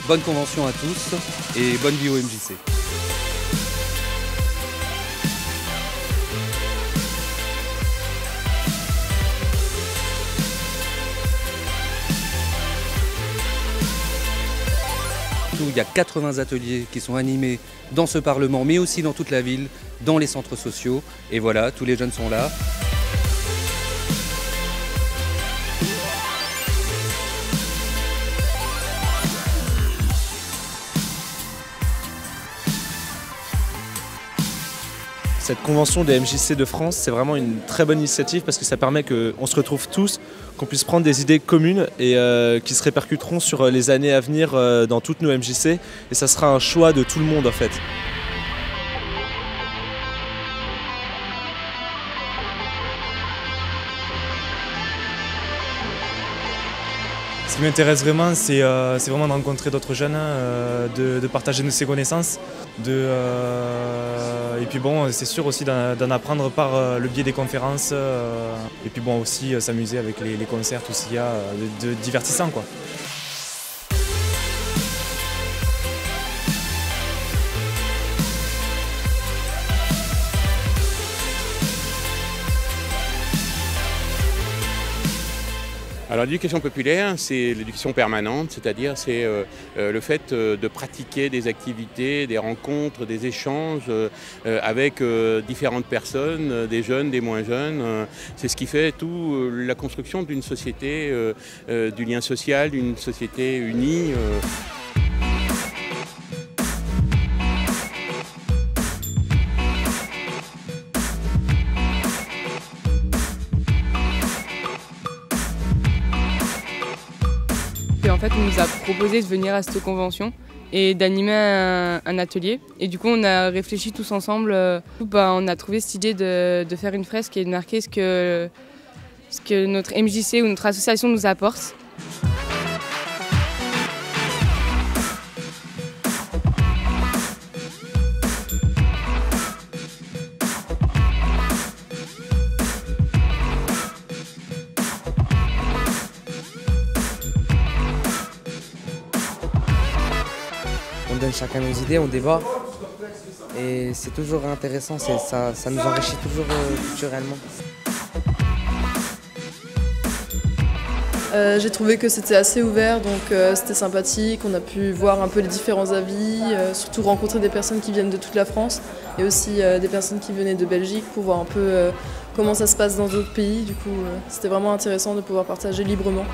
bonne convention à tous et bonne vie au MJC. Il y a 80 ateliers qui sont animés dans ce Parlement, mais aussi dans toute la ville, dans les centres sociaux. Et voilà, tous les jeunes sont là. Cette convention des MJC de France, c'est vraiment une très bonne initiative parce que ça permet qu'on se retrouve tous, qu'on puisse prendre des idées communes et qui se répercuteront sur les années à venir dans toutes nos MJC. Et ça sera un choix de tout le monde en fait. Ce qui m'intéresse vraiment, c'est vraiment de rencontrer d'autres jeunes, de partager ses connaissances, et puis bon, c'est sûr aussi d'en apprendre par le biais des conférences, et puis bon aussi s'amuser avec les concerts, tout ce qu'il y a de divertissant, quoi. Alors l'éducation populaire, c'est l'éducation permanente, c'est-à-dire c'est le fait de pratiquer des activités, des rencontres, des échanges avec différentes personnes, des jeunes, des moins jeunes. C'est ce qui fait tout la construction d'une société, du lien social, d'une société unie. En fait, on nous a proposé de venir à cette convention et d'animer un atelier. Et du coup, on a réfléchi tous ensemble. On a trouvé cette idée de faire une fresque et de marquer ce que notre MJC ou notre association nous apporte. On donne chacun nos idées, on débat et c'est toujours intéressant, ça nous enrichit toujours culturellement. J'ai trouvé que c'était assez ouvert, donc c'était sympathique, on a pu voir un peu les différents avis, surtout rencontrer des personnes qui viennent de toute la France et aussi des personnes qui venaient de Belgique pour voir un peu comment ça se passe dans d'autres pays. Du coup, c'était vraiment intéressant de pouvoir partager librement.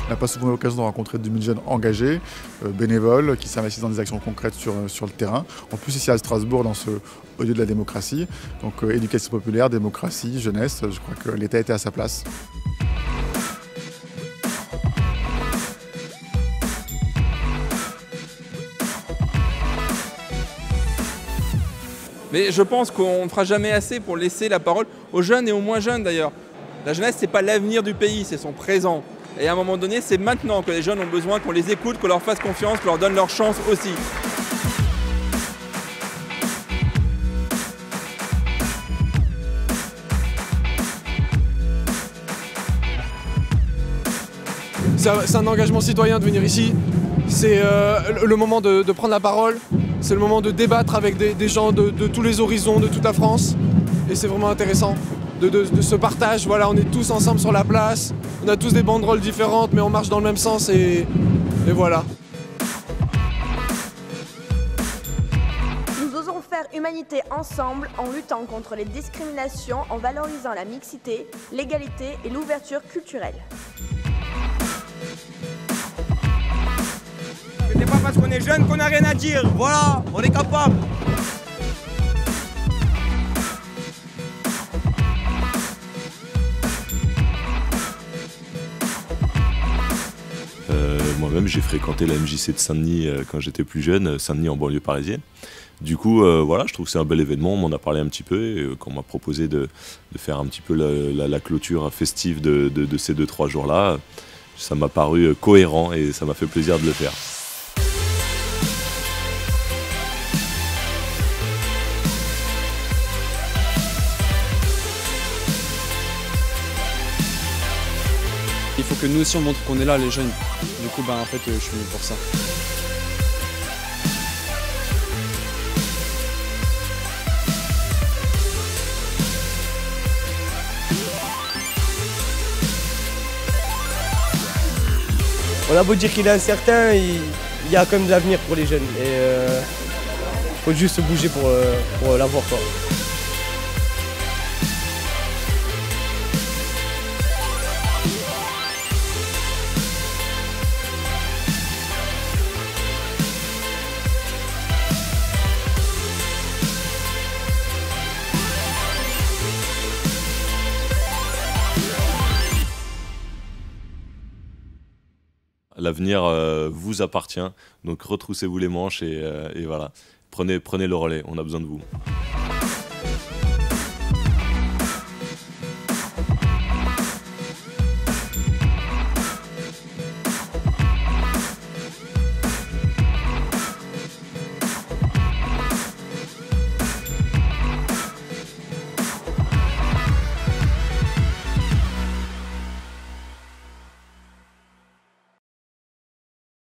On n'a pas souvent l'occasion de rencontrer 2000 jeunes engagés, bénévoles, qui s'investissent dans des actions concrètes sur le terrain. En plus ici à Strasbourg, dans ce haut lieu de la démocratie. Donc éducation populaire, démocratie, jeunesse, je crois que l'État était à sa place. Mais je pense qu'on ne fera jamais assez pour laisser la parole aux jeunes et aux moins jeunes d'ailleurs. La jeunesse, ce n'est pas l'avenir du pays, c'est son présent. Et à un moment donné, c'est maintenant que les jeunes ont besoin qu'on les écoute, qu'on leur fasse confiance, qu'on leur donne leur chance aussi. C'est un engagement citoyen de venir ici. C'est le moment de prendre la parole. C'est le moment de débattre avec des gens de tous les horizons, de toute la France. Et c'est vraiment intéressant de ce partage. Voilà, on est tous ensemble sur la place. On a tous des banderoles différentes, mais on marche dans le même sens et voilà. Nous osons faire humanité ensemble en luttant contre les discriminations, en valorisant la mixité, l'égalité et l'ouverture culturelle. Ce n'est pas parce qu'on est jeune qu'on n'a rien à dire. Voilà, on est capable. Moi-même, j'ai fréquenté la MJC de Saint-Denis quand j'étais plus jeune, Saint-Denis en banlieue parisienne. Du coup, voilà, je trouve que c'est un bel événement, on m'en a parlé un petit peu, et qu'on m'a proposé de faire un petit peu la clôture festive de ces 2-3 jours-là, ça m'a paru cohérent et ça m'a fait plaisir de le faire. que nous aussi on montre qu'on est là, les jeunes. Du coup, en fait, je suis venu pour ça. On a beau dire qu'il est incertain, il y a quand même de l'avenir pour les jeunes. Et faut juste se bouger pour l'avoir. L'avenir vous appartient, donc retroussez-vous les manches et voilà, prenez le relais, on a besoin de vous.